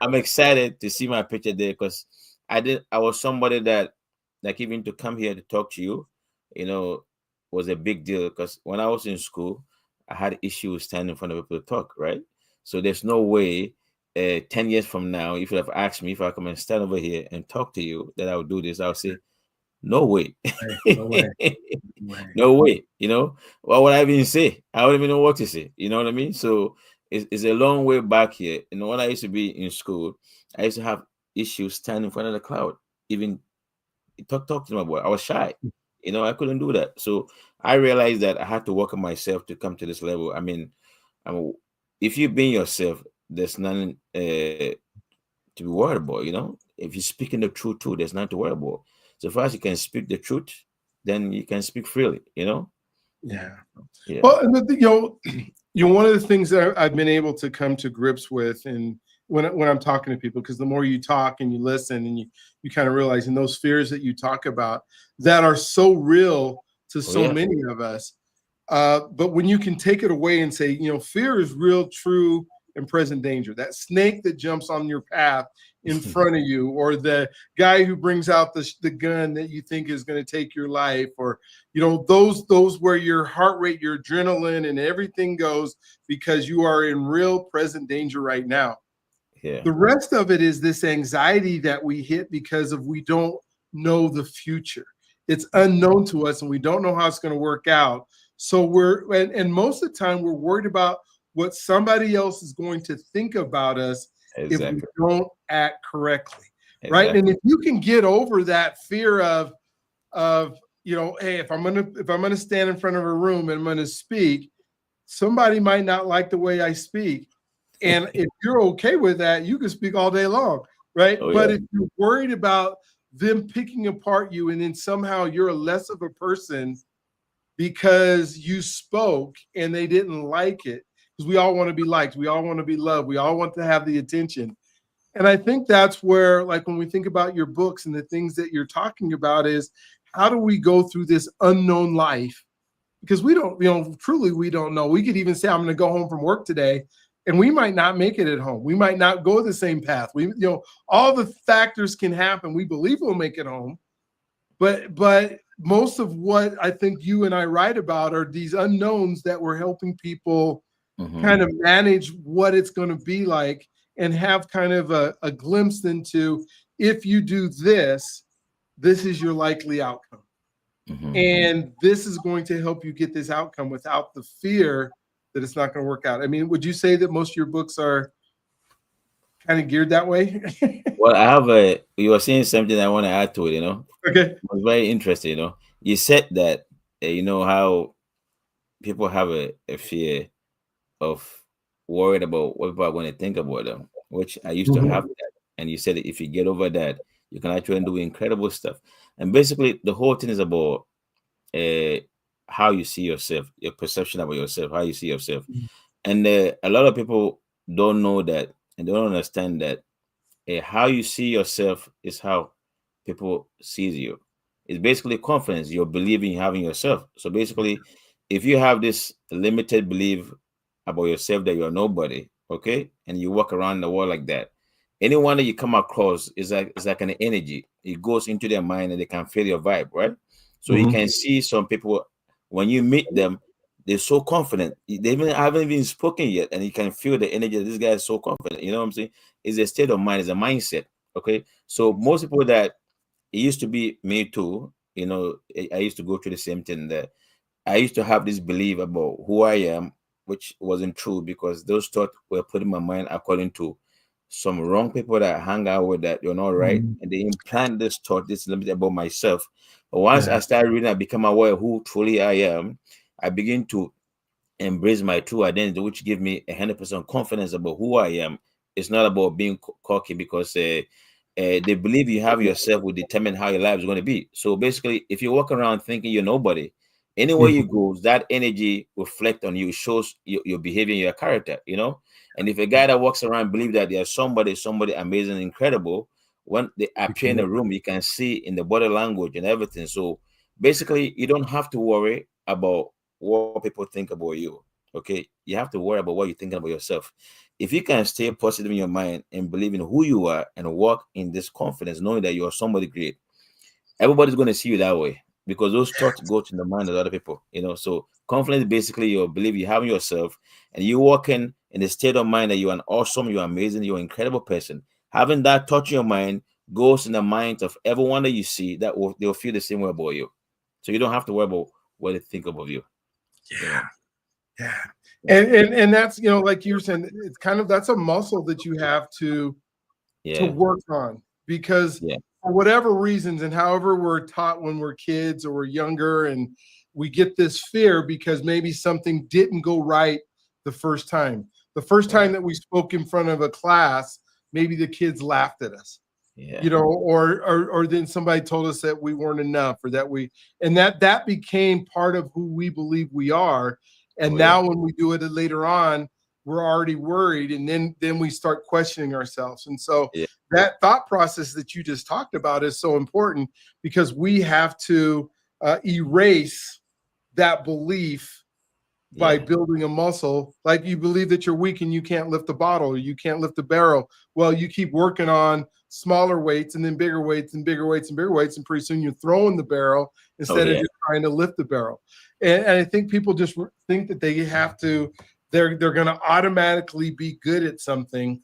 I'm excited to see my picture there because I was somebody that, like, even to come here to talk to you, you know, was a big deal because when I was in school, I had issues standing in front of people to talk, right? So there's no way 10 years from now, if you have asked me if I come and stand over here and talk to you, that I would do this, I would say, no way. Way. No way. No way. No way. You know, what would I even say? I wouldn't even know what to say. You know what I mean? So it's a long way back here. You know, when I used to be in school, I used to have issues standing in front of the crowd, even talk to them about. I was shy. You know, I couldn't do that. So I realized that I had to work on myself to come to this level. I mean, if you being yourself, there's nothing to be worried about. You know, if you're speaking the truth too, there's nothing to worry about. So far as you can speak the truth, then you can speak freely. You know, Yeah. yeah. Well, and one of the things that I've been able to come to grips with, and when I'm talking to people, because the more you talk and you listen, and you kind of realize, and those fears that you talk about that are so real to Oh so yeah. many of us. But when you can take it away and say, fear is real, true, and present danger. That snake that jumps on your path in front of you, or the guy who brings out the gun that you think is going to take your life, or those where your heart rate, your adrenaline, and everything goes because you are in real present danger right now. Yeah. The rest of it is this anxiety that we hit because of we don't know the future. It's unknown to us and we don't know how it's going to work out. So and most of the time we're worried about what somebody else is going to think about us if we Exactly. don't act correctly. Right. And Exactly. if you can get over that fear of hey, if I'm gonna stand in front of a room and I'm gonna speak, somebody might not like the way I speak. And if you're okay with that, you can speak all day long, right? Oh But yeah. if you're worried about them picking apart you and then somehow you're less of a person because you spoke and they didn't like it, because we all want to be liked, we all want to be loved, we all want to have the attention. And I think that's where, like, when we think about your books and the things that you're talking about, is how do we go through this unknown life, because we don't, truly, we don't know. We could even say, I'm going to go home from work today, and we might not make it at home. We might not go the same path. All the factors can happen. We believe we'll make it home, but most of what I think you and I write about are these unknowns that we're helping people Hmm. kind of manage what it's going to be like, and have kind of a glimpse into, if you do this, this is your likely outcome. Hmm. And this is going to help you get this outcome without the fear that it's not going to work out. I mean, would you say that most of your books are kind of geared that way? Well, I have a. You were saying something I want to add to it. You know, Okay. it was very interesting. You know, you said that you know how people have a fear of worried about what people are going to think about them, which I used to have Mhm. that. And you said if you get over that, you can actually do incredible stuff. And basically, the whole thing is about uh, how you see yourself, your perception about yourself, how you see yourself. And a lot of people don't know that and they don't understand that how you see yourself is how people sees you. It's basically confidence. You're believing having yourself. So basically, if you have this limited belief about yourself that you're nobody, okay, and you walk around the world like that, anyone that you come across is like an energy. It goes into their mind and they can feel your vibe, right? So you Mhm. can see some people when you meet them, they're so confident. They even haven't even spoken yet, and you can feel the energy. This guy is so confident. You know what I'm saying? It's a state of mind, it's a mindset. Okay. So most people that it used to be me too. You know, I used to go through the same thing that I used to have this belief about who I am, which wasn't true because those thoughts were put in my mind according to some wrong people that I hang out with that you're not right. Mhm. And they implant this thought, this limit about myself. But once Yeah. I started reading, I become aware of who truly I am. I begin to embrace my true identity, which give me 100% confidence about who I am. It's not about being cocky because they believe you have yourself will determine how your life is going to be. So basically, if you walk around thinking you're nobody, anywhere Mhm. you go, that energy reflect on you. It shows your behavior, your character. You know, and if a guy that walks around believe that there's somebody amazing, incredible, when they appear in a room, you can see in the body language and everything. So basically, you don't have to worry about what people think about you. Okay, you have to worry about what you're thinking about yourself. If you can stay positive in your mind and believe in who you are and walk in this confidence, knowing that you're somebody great, everybody's going to see you that way because those thoughts go to the mind of other people. You know, so confidence basically you believe you have in yourself, and you walk in a state of mind that you're an awesome, you're amazing, you're an incredible person. Having that touch in your mind goes in the minds of everyone that you see that they'll feel the same way about you. So you don't have to worry about what they think about you. You know. Yeah. Yeah. And that's, like you were saying, it's kind of that's a muscle that you have to Yeah. work on because Yeah. for whatever reasons and however we're taught when we're kids or we're younger and we get this fear because maybe something didn't go right the first time. The first time Right. that we spoke in front of a class, maybe the kids laughed at us, Yeah. or then somebody told us that we weren't enough or that that became part of who we believe we are. And Oh yeah. now when we do it later on, we're already worried, and then we start questioning ourselves. And so Yeah. that thought process that you just talked about is so important because we have to erase that belief by Yeah. building a muscle. Like you believe that you're weak and you can't lift a bottle or you can't lift a barrel. Well, you keep working on smaller weights and then bigger weights and bigger weights and bigger weights, and pretty soon you're throwing the barrel Oh instead of yeah. just trying to lift the barrel. And I think people just think that they have to, they're going to automatically be good at something.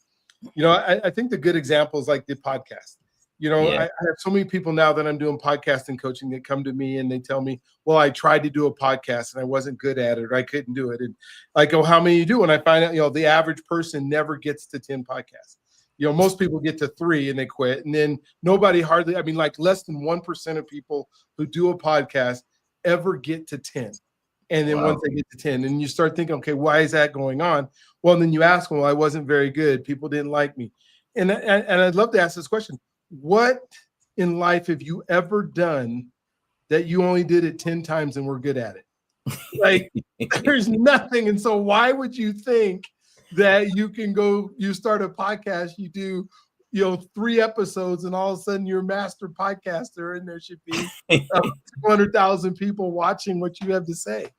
I think the good example is like the podcast. I Yeah. have so many people now that I'm doing podcasting coaching that come to me and they tell me, well, I tried to do a podcast and I wasn't good at it or I couldn't do it. And I go, how many you do? And I find out, the average person never gets to 10 podcasts. Most people get to 3 and they quit. And then nobody hardly, I mean, like less than 1% of people who do a podcast ever get to 10. And then once Wow. they get to 10, and you start thinking, okay, why is that going on? Well, then you ask them, well, I wasn't very good. People didn't like me. And I'd love to ask this question. What in life have you ever done that you only did it 10 times and were good at it? Like there's nothing. And so why would you think that you start a podcast, you do, 3 episodes and all of a sudden you're a master podcaster and there should be 200,000 people watching what you have to say.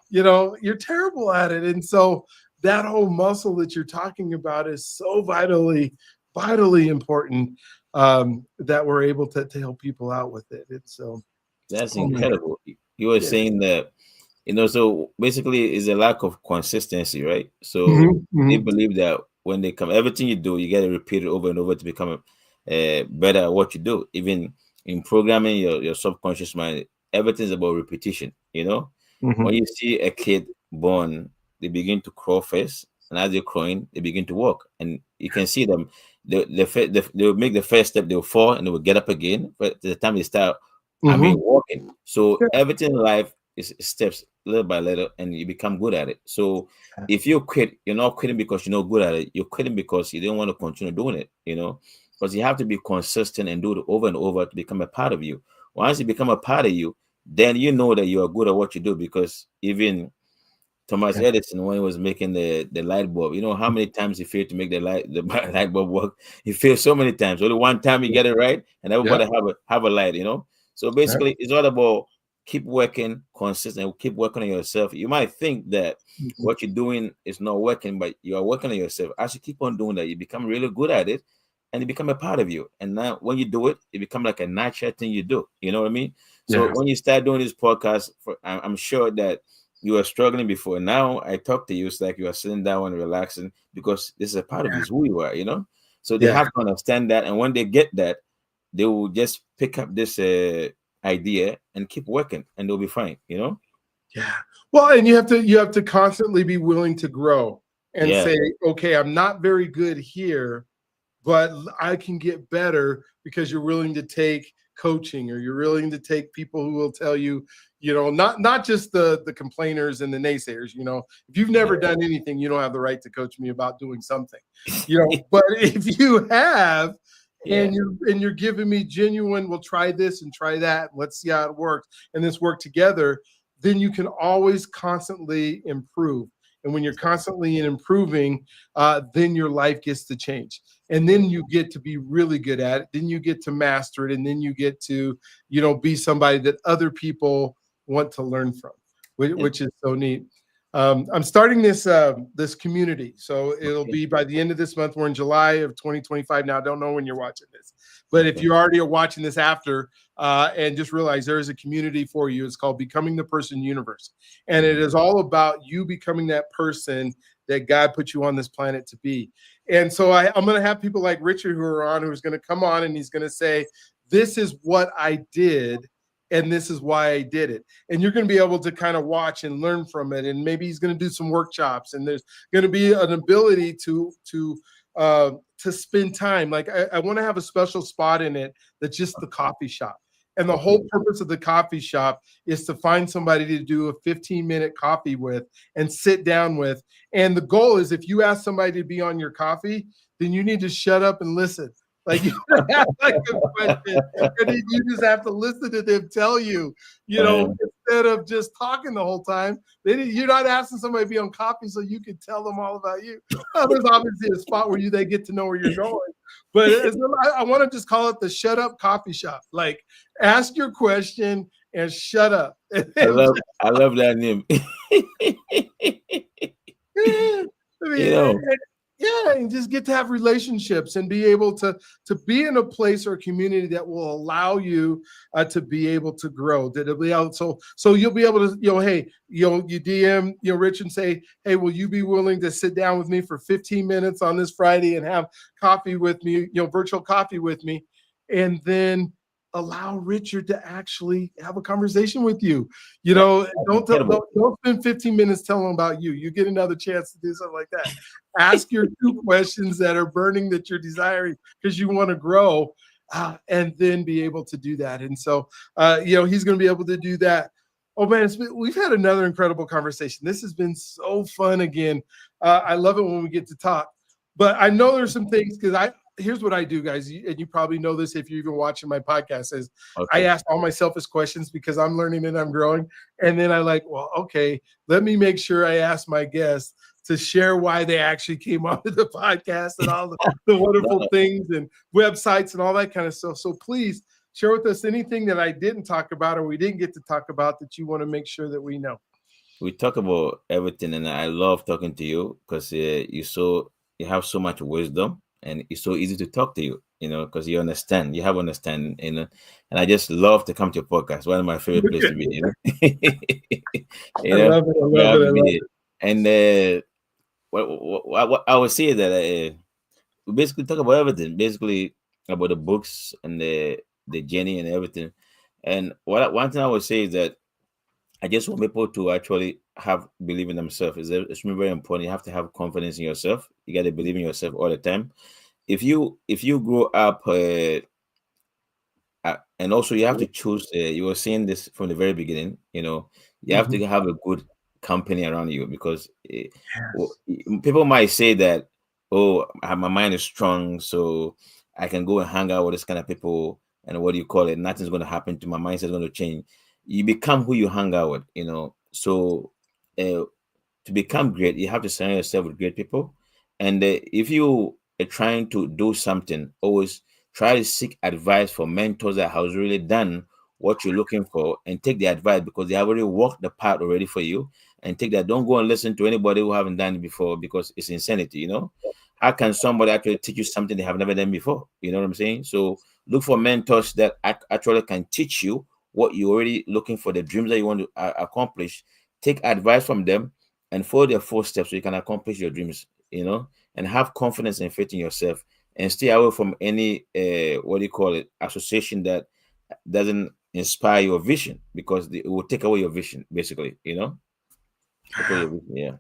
You're terrible at it. And so that whole muscle that you're talking about is so vitally important, that we're able to help people out with it. It's so, That's oh my God. incredible. You were Yeah. saying that, so basically it's a lack of consistency, right? So Mhm, they mhm, believe that when they come, everything you do, you got to repeat it over and over to become better at what you do. Even in programming your subconscious mind, everything's about repetition, mhm. When you see a kid born, they begin to crawl first, and as they're crawling, they begin to walk, and you can see them. They'll make the first step, they'll fall, and they will get up again. But the time they start, Mhm. walking. So Yeah. everything in life is steps little by little, and you become good at it. So if you quit, you're not quitting because you're not good at it. You're quitting because you don't want to continue doing it. Because you have to be consistent and do it over and over to become a part of you. Once you become a part of you, then you know that you are good at what you do because even Thomas Yeah. Edison, when he was making the light bulb, you know how many times he failed to make the light bulb work? He failed so many times. Only one time he get it right, and Yeah. everybody have a light. So Right. basically, it's all about keep working consistent, keep working on yourself. You might think that Mhm. what you're doing is not working, but you are working on yourself. As you keep on doing that, you become really good at it, and it become a part of you. And now, when you do it, it become like a natural thing you do. You know what I mean? So Yeah. when you start doing this podcast, I'm sure that you were struggling before. Now I talk to you, it's like you are sitting down and relaxing because this is a part of you, it's who you are. So they Yeah. have to understand that, and when they get that, they will just pick up this idea and keep working, and they'll be fine. Yeah. Well, and you have to constantly be willing to grow and Yeah, say, okay, I'm not very good here, but I can get better because you're willing to take coaching, or you're willing to take people who will tell you, not just the complainers and the naysayers. If you've never yeah, done anything, you don't have the right to coach me about doing something. But if you have, yeah, and you're giving me genuine, well, try this and try that, let's see how it works, and let's work together, then you can always constantly improve. And when you're constantly improving, then your life gets to change, and then you get to be really good at it, then you get to master it, and then you get to be somebody that other people want to learn from, which, yeah. which is so neat. I'm starting this community, so it'll Okay, be by the end of this month. We're in July of 2025 now. I don't know when you're watching this, but if okay, you already are watching this after, and just realize there is a community for you. It's called Becoming the Person Universe, and it mhm, is all about you becoming that person that God put you on this planet to be. And so I'm going to have people like Richard who's going to come on, and he's going to say, "This is what I did, and this is why I did it." And you're going to be able to kind of watch and learn from it. And maybe he's going to do some workshops, and there's going to be an ability to spend time. Like I want to have a special spot in it that's just the coffee shop. And the okay. whole purpose of the coffee shop is to find somebody to do a 15-minute coffee with and sit down with. And the goal is, if you ask somebody to be on your coffee, then you need to shut up and listen. Like, you have like a question, and then you just have to listen to them tell you, Uh, instead of just talking the whole time. You're not asking somebody to be on coffee so you can tell them all about you. There's obviously a spot where they get to know where you're going. But I want to just call it the shut up coffee shop. Like, ask your question and shut up. I And love I love that name. I you mean, know, yeah, and just get to have relationships and be able to be in a place or a community that will allow you to be able to grow. That'll be out, so you'll be able to, hey, you DM Rich and say, hey, will you be willing to sit down with me for 15 minutes on this Friday and have coffee with me, virtual coffee with me, and then allow Richard to actually have a conversation with you. that's Don't, incredible. don't spend 15 minutes telling them about you. You get another chance to do something like that. Ask your two questions that are burning, that you're desiring because you want to grow, and then be able to do that. And so, he's going to be able to do that. Oh man, we've had another incredible conversation. This has been so fun again. I love it when we get to talk. But I know there's some things, because here's what I do, guys, and you probably know this if you're even watching my podcast, is I Okay. ask all my selfish questions because I'm learning and I'm growing. And then I like, well, okay, let me make sure I ask my guests to share why they actually came onto the podcast and all the No, wonderful no, things and websites and all that kind of stuff. So please share with us anything that I didn't talk about or we didn't get to talk about that you want to make sure that we know. we talk about everything, and I love talking to you because you have so much wisdom, and it's so easy to talk to you. Because you understand, you have understanding. And I just love to come to your podcast. One of my favorite places to be. I love it. I We love have it. I love the and what I would say is that we basically talk about everything, basically about the books and the journey and everything. And one thing I would say is that I just want people to actually have believe in themselves. It's very important. You have to have confidence in yourself. You got to believe in yourself all the time. If you grow up, and also you have to choose. You were saying this from the very beginning. You have Mhm. to have a good company around you because Yes. people might say that, oh, my mind is strong, so I can go and hang out with this kind of people, and what do you call it? Nothing's going to happen to my mindset. Is going to change. You become who you hang out with. So. Uh, to become great, you have to surround yourself with great people. And if you are trying to do something, always try to seek advice from mentors that has really done what you're looking for, and take the advice because they have already walked the path already for you. And take that. Don't go and listen to anybody who haven't done it before, because it's insanity. How can somebody actually teach you something they have never done before? You know what I'm saying? So look for mentors that actually can teach you what you're already looking for, the dreams that you want to accomplish. Take advice from them and follow their footsteps so you can accomplish your dreams, and have confidence and faith in yourself, and stay away from any what do you call it, association that doesn't inspire your vision, because it will take away your vision, basically. Take away your vision. Yeah.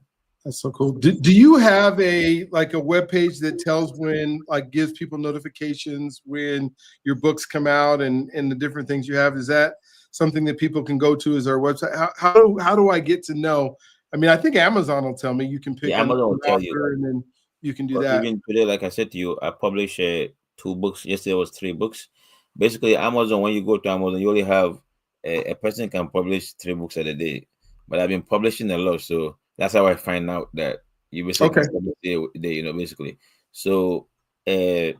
That's so cool. Do you have a web page that tells when, like, gives people notifications when your books come out and the different things you have? Is that something that people can go to as our website? How do I get to know? I mean, I think Amazon will tell me. You can pick Yeah, an Amazon will tell you. author and then you can do But that. even today, like I said to you, I published 2 books. Yesterday was 3 books. Basically, Amazon, when you go to Amazon, you only have a person can publish 3 books at a day. But I've been publishing a lot, so that's how I find out that you basically Okay. can publish a day, basically. So uh,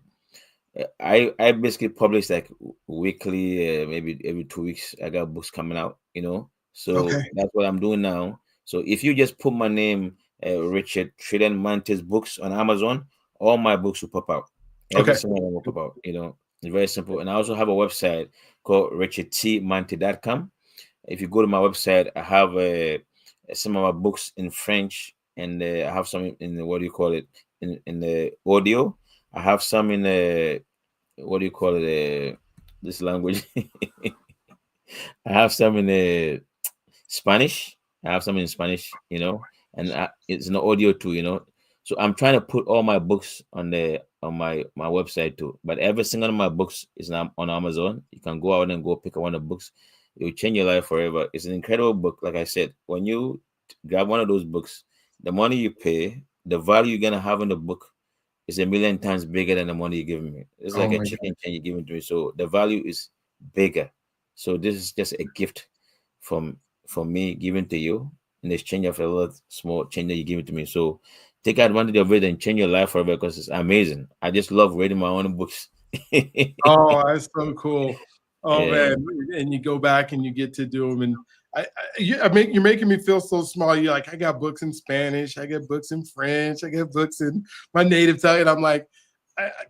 I basically publish like weekly, maybe every 2 weeks. I got books coming out, So Okay. that's what I'm doing now. So if you just put my name, Richard Mantey's books on Amazon, all my books will pop out. Every Okay. single one will pop out. It's very simple. And I also have a website called richardtmantey.com. If you go to my website, I have some of my books in French, and I have some in what do you call it, in the audio. I have some in what do you call it, this language. I have some in Spanish. I have some in Spanish, and it's an audio too, So I'm trying to put all my books on my website too. But every single one of my books is now on Amazon. You can go out and go pick up one of the books. It will change your life forever. It's an incredible book. Like I said, when you grab one of those books, the money you pay, the value you're gonna have in the book is a million times bigger than the money you're giving me. It's Oh like a my chicken God. chain you're giving to me. So the value is bigger. So this is just a gift from me giving to you in exchange of a little small change that you give it to me. So take advantage of it and change your life forever, because it's amazing. I just love reading my own books. Oh, that's so cool. Oh Yeah. man, and you go back and you get to do them, and you're making me feel so small. You're like, I got books in Spanish, I got books in French, I got books in my native tongue, and I'm like,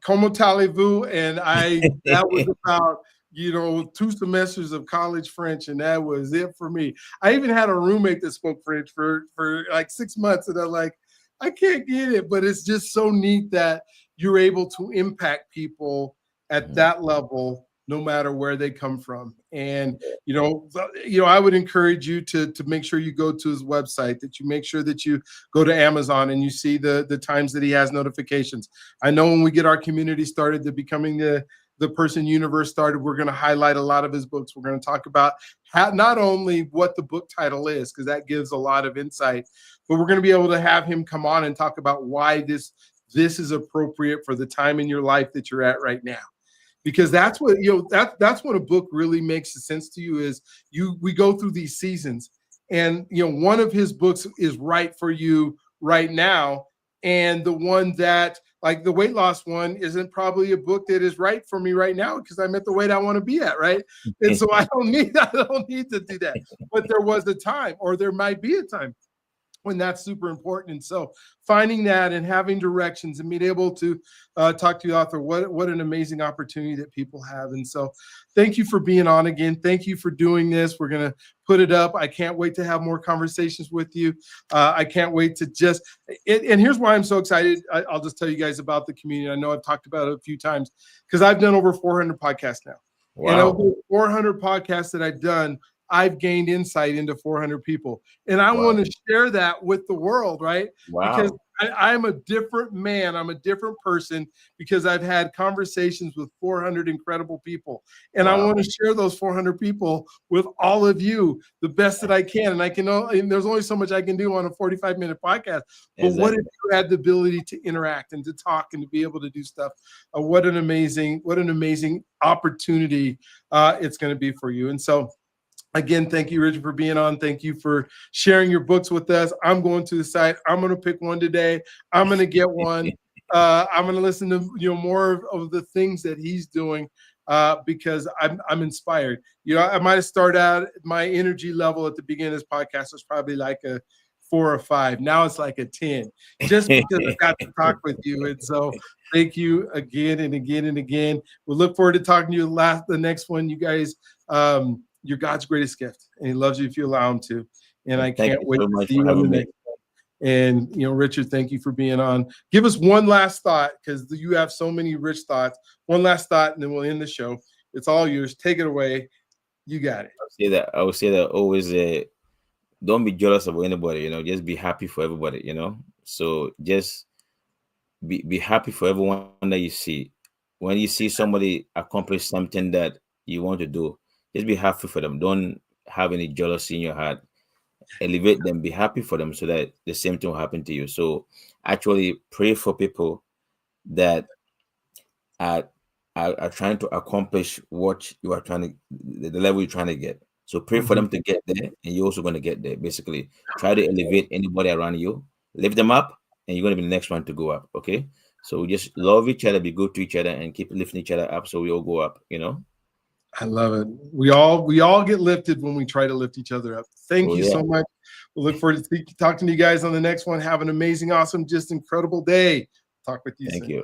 como talez-vous? And that was about 2 semesters of college French, and that was it for me. I even had a roommate that spoke French for like 6 months, and I'm like, I can't get it, but it's just so neat that you're able to impact people at Mhm. that level, no matter where they come from. And I would encourage you to make sure you go to his website, that you make sure that you go to Amazon and you see the times that he has notifications. I know when we get our community started, the Becoming the Person Universe started, we're going to highlight a lot of his books. We're going to talk about not only what the book title is, because that gives a lot of insight, but we're going to be able to have him come on and talk about why this is appropriate for the time in your life that you're at right now. Because that's what that's when a book really makes sense to you, is we go through these seasons, and one of his books is right for you right now, and the one that, like the weight loss one, isn't probably a book that is right for me right now, because I'm at the weight I want to be at, right? And so I don't need to do that. But there was a time, or there might be a time, when that's super important. And so finding that and having directions and being able to talk to the author, what an amazing opportunity that people have. And so thank you for being on again. Thank you for doing this. We're going to put it up. I can't wait to have more conversations with you. I can't wait to and here's why I'm so excited. I'll just tell you guys about the community. I know I've talked about it a few times, because I've done over 400 podcasts now. And Wow. over 400 podcasts that I've done, I've gained insight into 400 people. And I Wow. want to share that with the world, right? Because Wow. I'm a different man. I'm a different person, because I've had conversations with 400 incredible people. And I Wow. want to share those 400 people with all of you the best that I can. And there's only so much I can do on a 45-minute podcast. But what if Exactly. you had the ability to interact and to talk and to be able to do stuff? What an amazing opportunity it's going to be for you. And so Again, thank you, Richard, for being on. Thank you for sharing your books with us. I'm going to the site. I'm going to pick one today. I'm going to get one. I'm going to listen to more of the things that he's doing because I'm inspired. I might have started out my energy level at the beginning of this podcast was probably like a 4 or 5. Now it's like a 10, just because I got to talk with you. And so thank you again and again and again. We'll look forward to talking to you the next one, you guys. You're God's greatest gift, and He loves you if you allow Him to. And I can't wait to see you on the next one. And Richard, thank you for being on. Give us one last thought, because you have so many rich thoughts. One last thought, and then we'll end the show. It's all yours. Take it away. You got it. I would say that always. Don't be jealous of anybody. Just be happy for everybody. So just be happy for everyone that you see. When you see somebody accomplish something that you want to do, just be happy for them. Don't have any jealousy in your heart. Elevate them, be happy for them so that the same thing will happen to you. So actually pray for people that are trying to accomplish what you are trying to, the level you're trying to get. So pray for them to get there, and you're also going to get there. Basically, try to elevate anybody around you, lift them up, and you're going to be the next one to go up. Okay? So just love each other, be good to each other, and keep lifting each other up so we all go up, I love it. We all get lifted when we try to lift each other up. Thank you so much. We'll look forward to talking to you guys on the next one. Have an amazing, awesome, just incredible day. Talk with you soon. Thank you.